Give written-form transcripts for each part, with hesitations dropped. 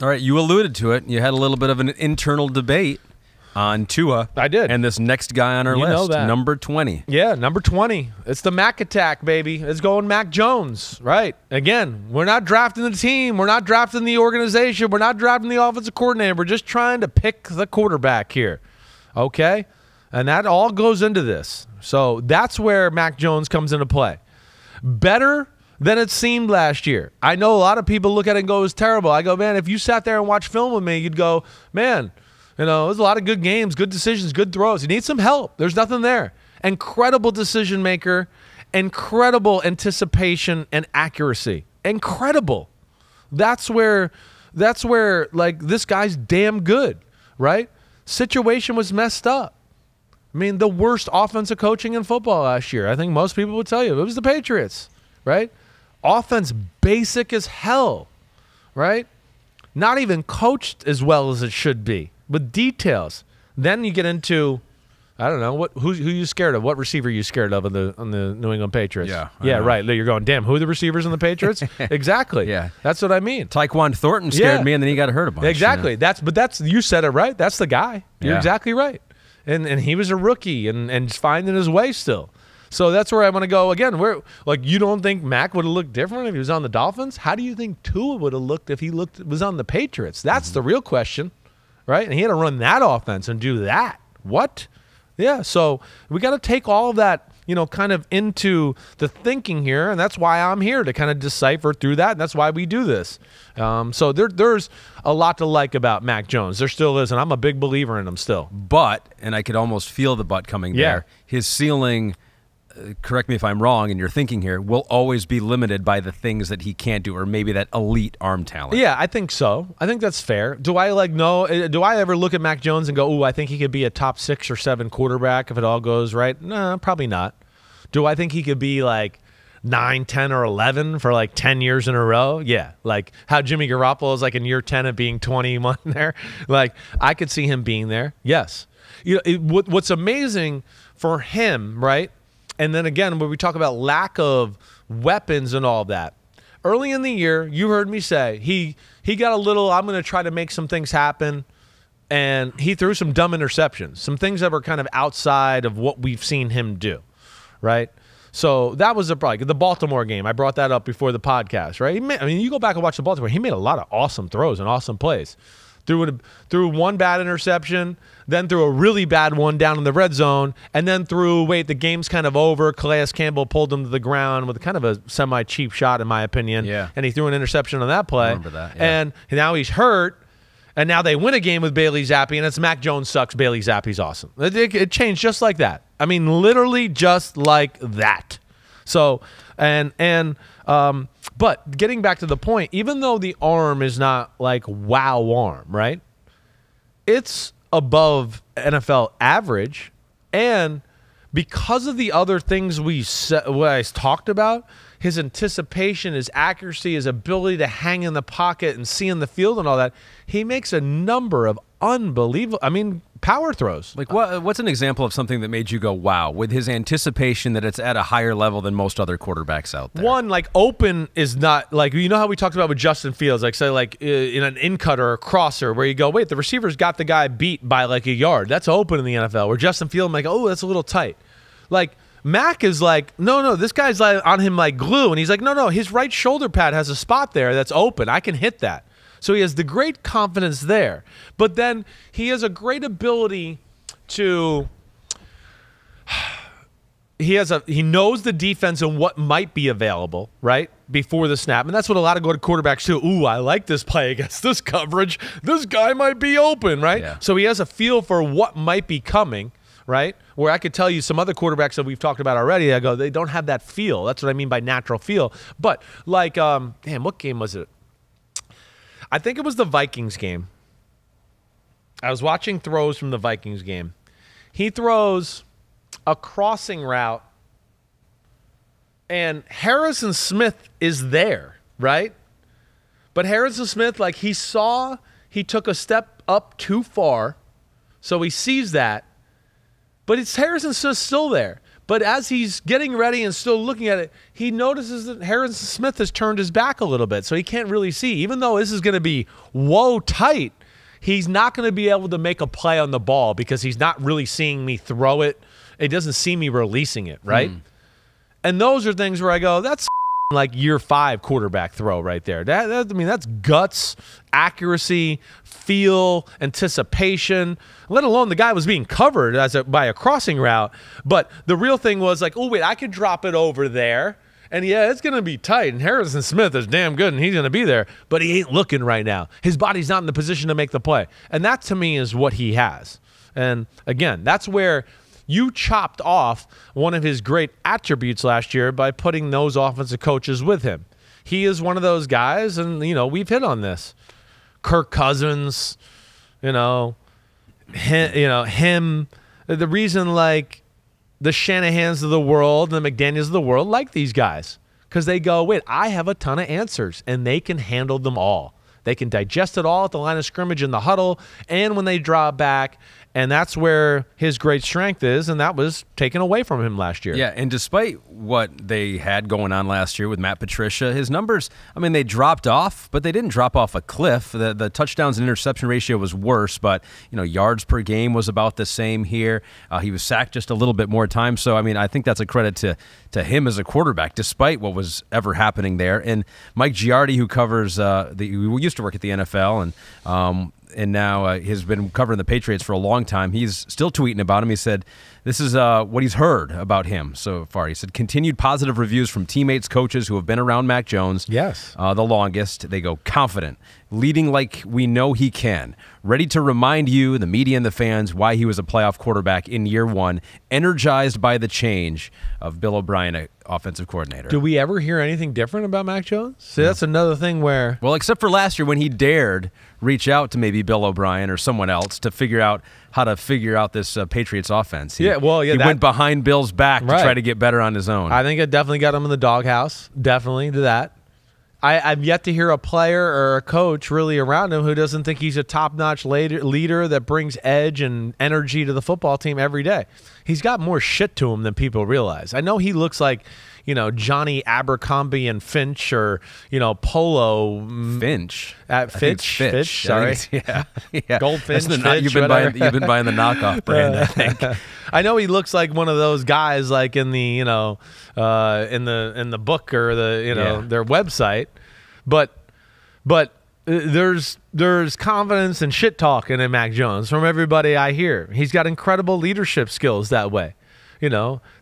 All right, you alluded to it. You had a little bit of an internal debate on Tua. I did. And this next guy on our list, number 20. Yeah, number 20. It's the Mac attack, baby. It's going Mac Jones, right? Again, we're not drafting the team. We're not drafting the organization. We're not drafting the offensive coordinator. We're just trying to pick the quarterback here, okay? And that all goes into this. So that's where Mac Jones comes into play. Better than it seemed last year. I know a lot of people look at it and go, it was terrible. I go, man, if you sat there and watched film with me, you'd go, man, there's a lot of good games, good decisions, good throws. You need some help. There's nothing there. Incredible decision maker, incredible anticipation and accuracy. Incredible. That's where like this guy's damn good, right? Situation was messed up. I mean, the worst offensive coaching in football last year. I think most people would tell you it was the Patriots, right? Offense basic as hell, right? Not even coached as well as it should be, with details. Then you get into, I don't know, who you scared of? What receiver are you scared of on the New England Patriots? Yeah, right. You're going, damn, who are the receivers on the Patriots? Exactly. Yeah. That's what I mean. Tyquan Thornton scared me, and then he got hurt a bunch. Exactly. You know? That's you said it right. That's the guy. You're exactly right. And he was a rookie and finding his way still. So that's where I want to go again. Where you don't think Mac would have looked different if he was on the Dolphins? How do you think Tua would have looked if he was on the Patriots? That's the real question, right? And he had to run that offense and do that. What? Yeah. So we got to take all of that, kind of into the thinking here, and that's why I'm here to kind of decipher through that. And that's why we do this. So there's a lot to like about Mac Jones. There still is, and I'm a big believer in him still. But, and I could almost feel the but coming there. His ceiling. Correct me if I'm wrong in your thinking here, will always be limited by the things that he can't do, or maybe that elite arm talent. Yeah, I think so. I think that's fair. Do I ever look at Mac Jones and go, ooh, I think he could be a top 6 or 7 quarterback if it all goes right? No, probably not. Do I think he could be like 9, 10, or 11 for like 10 years in a row? Yeah, like how Jimmy Garoppolo is like in year 10 of being 21 there. Like I could see him being there. Yes. What's amazing for him, right? And then again, when we talk about lack of weapons and all that, early in the year, you heard me say he got a little, I'm going to try to make some things happen, and he threw some dumb interceptions, some things that were kind of outside of what we've seen him do, right? So that was the Baltimore game. I brought that up before the podcast, right? You go back and watch the Baltimore. He made a lot of awesome throws and awesome plays. Threw one bad interception, then threw a really bad one down in the red zone, and then the game's kind of over. Calais Campbell pulled him to the ground with kind of a semi-cheap shot, in my opinion. Yeah. And he threw an interception on that play. I remember that, yeah. And now he's hurt, and now they win a game with Bailey Zappi, and it's Mac Jones sucks, Bailey Zappi's awesome. It changed just like that. I mean, literally just like that. So, but getting back to the point, even though the arm is not like wow arm, right? It's above NFL average, and because of the other things what I talked about, his anticipation, his accuracy, his ability to hang in the pocket and see in the field and all that, he makes a number of unbelievable, power throws. Like what's an example of something that made you go, wow, with his anticipation that it's at a higher level than most other quarterbacks out there? One, like open is not, like, how we talked about with Justin Fields, like say like in an in-cut or a crosser where you go, wait, the receiver's got the guy beat by like a yard. That's open in the NFL. Where Justin Fields, I'm like, oh, that's a little tight. Like Mac is like, no, this guy's like on him like glue. And he's like, no, his right shoulder pad has a spot there that's open. I can hit that. So he has the great confidence there. But then he has a great ability to he knows the defense and what might be available, right? Before the snap. And that's what a lot of good quarterbacks do. Ooh, I like this play against this coverage. This guy might be open, right? Yeah. So he has a feel for what might be coming, right? Where I could tell you some other quarterbacks that we've talked about already, they don't have that feel. That's what I mean by natural feel. But like, what game was it? I think it was the Vikings game. I was watching throws from the Vikings game. He throws a crossing route, and Harrison Smith is there, right? But Harrison Smith, like he took a step up too far, so he sees that. But it's Harrison Smith still there. But as he's getting ready and still looking at it, he notices that Harrison Smith has turned his back a little bit, so he can't really see. Even though this is going to be tight, he's not going to be able to make a play on the ball because he's not really seeing me throw it. It doesn't see me releasing it, right? And those are things where I go, that's like year 5 quarterback throw right there. That's guts, accuracy, feel, anticipation, let alone the guy was being covered by a crossing route. But the real thing was like, oh, wait, I could drop it over there. And yeah, it's going to be tight. And Harrison Smith is damn good, and he's going to be there. But he ain't looking right now. His body's not in the position to make the play. And that, to me, is what he has. And, again, that's where you chopped off one of his great attributes last year by putting those offensive coaches with him. He is one of those guys, and, we've hit on this. Kirk Cousins, him, the reason, like, the Shanahans of the world, the McDaniels of the world like these guys because they go, wait, I have a ton of answers, and they can handle them all. They can digest it all at the line of scrimmage in the huddle and when they draw back, and that's where his great strength is, and that was taken away from him last year. Yeah, and despite what they had going on last year with Matt Patricia, his numbers, they dropped off, but they didn't drop off a cliff. The touchdowns and interception ratio was worse, but, yards per game was about the same here. He was sacked just a little bit more time. So, I think that's a credit to him as a quarterback, despite what was ever happening there. And Mike Giardi, who covers who used to work at the NFL and now has been covering the Patriots for a long time. He's still tweeting about him. He said, this is what he's heard about him so far. He said, continued positive reviews from teammates, coaches who have been around Mac Jones. Yes. The longest. They go, confident, leading like we know he can, ready to remind you, the media and the fans, why he was a playoff quarterback in year 1, energized by the change of Bill O'Brien, offensive coordinator. Do we ever hear anything different about Mac Jones? See, that's another thing where... Well, except for last year when he dared reach out to maybe Bill O'Brien or someone else to figure out how to figure out this Patriots offense. He went behind Bill's back to try to get better on his own. I think it definitely got him in the doghouse. Definitely to that. I've yet to hear a player or a coach really around him who doesn't think he's a top-notch leader that brings edge and energy to the football team every day. He's got more shit to him than people realize. I know he looks like, Johnny Abercrombie and Finch or, Polo. Finch? Finch, sorry. Yeah. Goldfinch, you've been buying the knockoff brand, I think. I know he looks like one of those guys like in the, in the book or the, their website. But there's confidence and shit talking in Mac Jones from everybody I hear. He's got incredible leadership skills that way.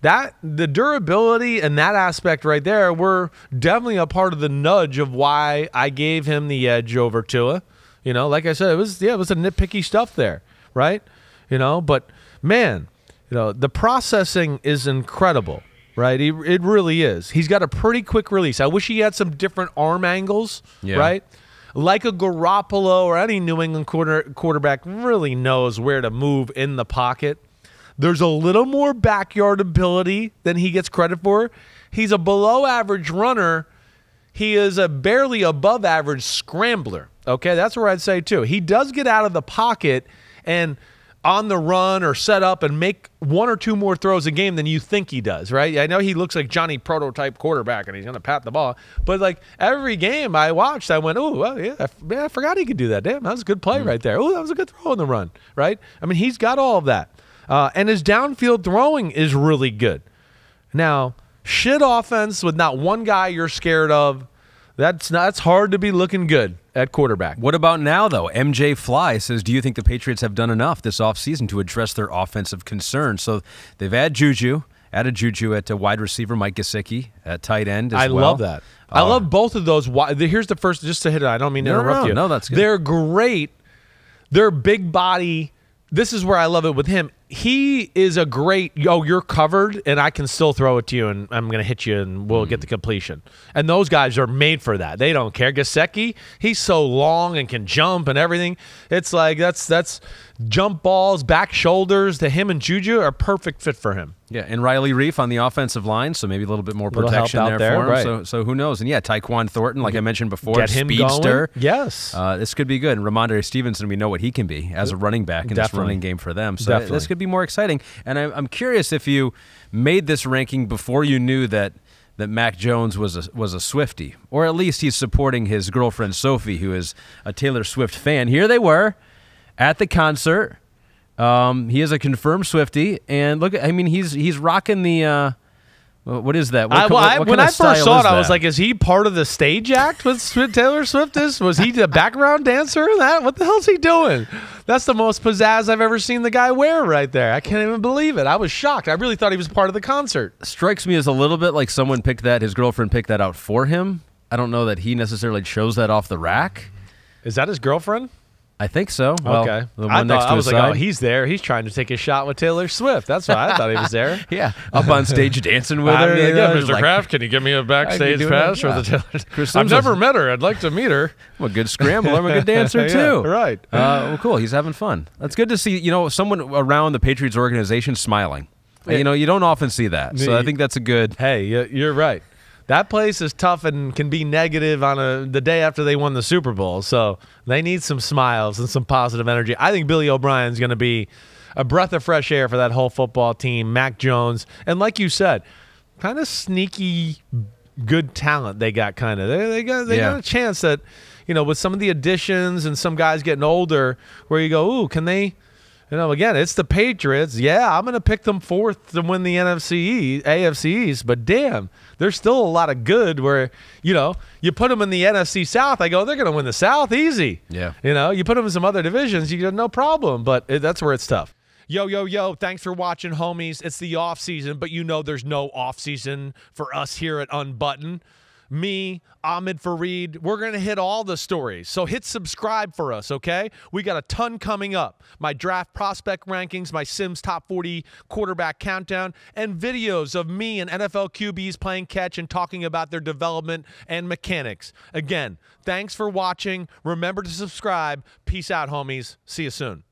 That the durability and that aspect right there were definitely a part of the nudge of why I gave him the edge over Tua. Like I said, it was a nitpicky stuff there, right? But man, the processing is incredible. Right, it really is. He's got a pretty quick release. I wish he had some different arm angles, right? Like a Garoppolo or any New England quarterback really knows where to move in the pocket. There's a little more backyard ability than he gets credit for. He's a below-average runner. He is a barely above-average scrambler. Okay, that's where I'd say, too. He does get out of the pocket and on the run or set up and make 1 or 2 more throws a game than you think he does, right? I know he looks like Johnny prototype quarterback and he's going to pat the ball. But, like, every game I watched, I went, oh, well, yeah, I forgot he could do that. Damn, that was a good play right there. Oh, that was a good throw on the run, right? He's got all of that. And his downfield throwing is really good. Now, shit offense with not one guy you're scared of, that's hard to be looking good at quarterback. What about now, though? MJ Fly says, do you think the Patriots have done enough this offseason to address their offensive concerns? So they've added Juju at wide receiver, Mike Gesicki at tight end as well. I love that. I love both of those. Here's the first, just to hit it. I don't mean to interrupt you. No, that's good. They're great. They're big body. This is where I love it with him. He is a great, you're covered, and I can still throw it to you, and I'm going to hit you, and we'll get the completion. And those guys are made for that. They don't care. Gesicki, he's so long and can jump and everything. It's like that's jump balls, back shoulders to him and Juju are a perfect fit for him. Yeah, and Riley Reif on the offensive line, so maybe a little bit more protection there for him. Right. So who knows? And yeah, Tyquan Thornton, like I mentioned before, get him speedster. Going. Yes. This could be good. And Ramondre Stevenson, we know what he can be as a running back in this running game for them. So this could be more exciting. And I'm curious if you made this ranking before you knew that Mac Jones was a Swiftie, or at least he's supporting his girlfriend Sophie, who is a Taylor Swift fan. Here they were at the concert. He is a confirmed Swiftie, and look, I mean, he's rocking the. What is that? When I first saw it, I was like, is he part of the stage act with Taylor Swift? Was he the background dancer in that? What the hell's he doing? That's the most pizzazz I've ever seen the guy wear right there. I can't even believe it. I was shocked. I really thought he was part of the concert. Strikes me as a little bit like someone his girlfriend picked that out for him. I don't know that he necessarily chose that off the rack. Is that his girlfriend? I think so. Well, okay. The one next to I was his like, side. oh, he's there. He's trying to take a shot with Taylor Swift. That's why I thought he was there. Yeah, up on stage dancing with her. Yeah, Mr. Kraft, can you give me a backstage pass for the Taylor? I've never met her. I'd like to meet her. I'm a good scrambler. I'm a good dancer too. Right. Well, cool. He's having fun. That's good to see. Someone around the Patriots organization smiling. You don't often see that. So I think that's a good. Hey, you're right. That place is tough and can be negative on the day after they won the Super Bowl. So they need some smiles and some positive energy. I think Billy O'Brien's going to be a breath of fresh air for that whole football team. Mac Jones. And like you said, kind of sneaky good talent they got kind of. They got a chance that, with some of the additions and some guys getting older where you go, ooh, can they – again, it's the Patriots. Yeah, I'm going to pick them fourth to win the AFC East, but damn, there's still a lot of good where, you put them in the NFC South, I go, they're going to win the South easy. Yeah. You put them in some other divisions, you go, no problem, but that's where it's tough. Yo, thanks for watching, homies. It's the off season, but there's no off season for us here at Unbuttoned. Me, Ahmed Fareed, we're going to hit all the stories. So hit subscribe for us, okay? We got a ton coming up. My draft prospect rankings, my Simms top 40 quarterback countdown, and videos of me and NFL QBs playing catch and talking about their development and mechanics. Again, thanks for watching. Remember to subscribe. Peace out, homies. See you soon.